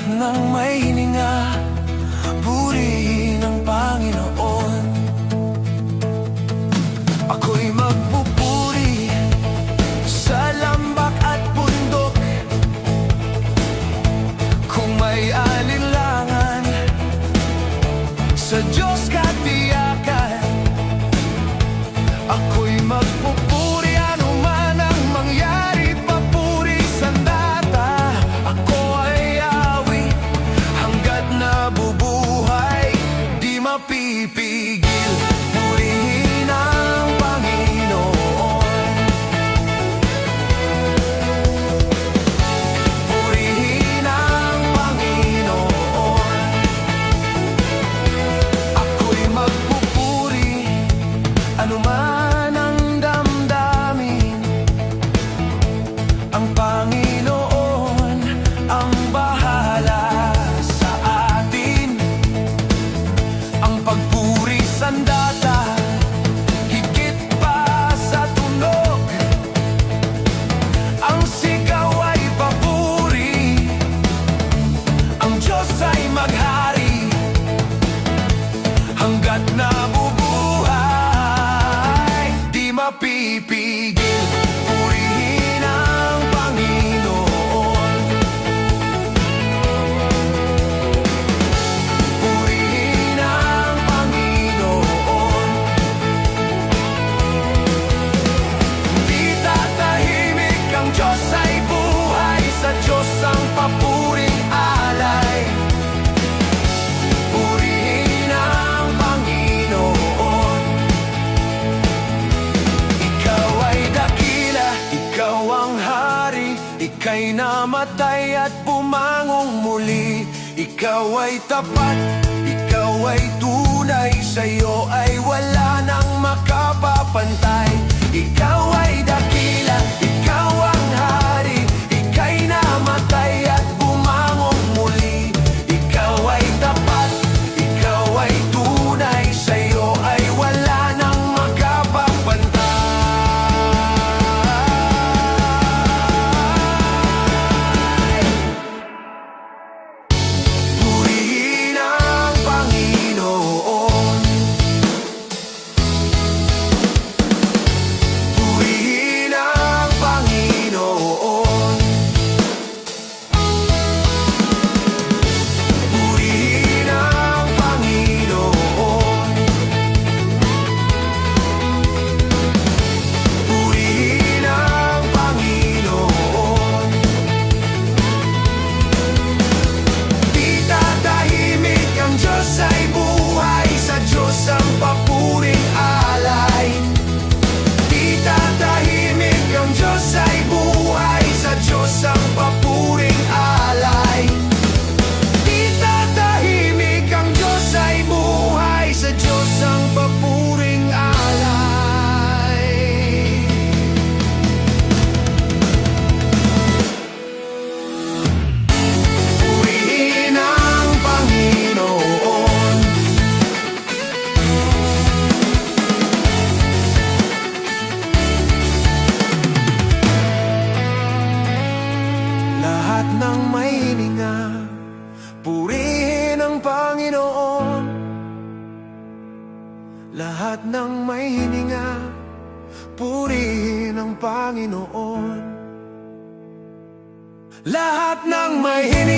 Lahat ng may hininga, purihin ang Panginoon. Ako'y magpupuri sa lambak at bundok. Kung may alinlangan, sa Diyos katiyakan. Ako'y magpupuri anuman ang mangyari, papuri sandata. Ako ay awi hanggat nabubuhay, di mapipigil. Purihin ang Panginoon. Purihin ang Panginoon. Ako'y magpupuri anuman ang damdamin. Ang Panginoon ang bahala sa atin. Ang pagpuri sandata, higit pa sa tunog. Ang sigaw ay papuri, ang Diyos ay maghari hanggat nabubuhay, di mapipigil. Purihin ang Panginoon. Purihin ang Panginoon. Di tatahimik, ang Diyos ay buhay, sa Diyos ang papuring alay. Purihin ang Panginoon. Ikaw ay dakila, ikaw ang hari, ika'y namatay at pumangong muli. Ikaw ay tapat, ikaw ay tunay, sa'yo ay wala nang makapapantay. Ikaw ay dakila, ikaw ang hari, ika'y namatay at pumangong muli. Ikaw ay tapat, ikaw ay tunay, sa'yo ay wala nang makapapantay. Purihin ang Panginoon. Purihin ang Panginoon. Purihin ang Panginoon. Purihin ang Panginoon. Di tatahimik, ang Diyos ay buhay, sa Diyos ang papuring alay. Di tatahimik, ang Diyos ay buhay, sa Diyos ang papuring alay. Di tatahimik, ang Diyos ay buhay, sa Diyos ang papuring alay. Purihin ang Panginoon. Lahat ng may hininga, purihin ang Panginoon. Lahat ng may hininga, purihin ang Panginoon. Lahat ng may hininga,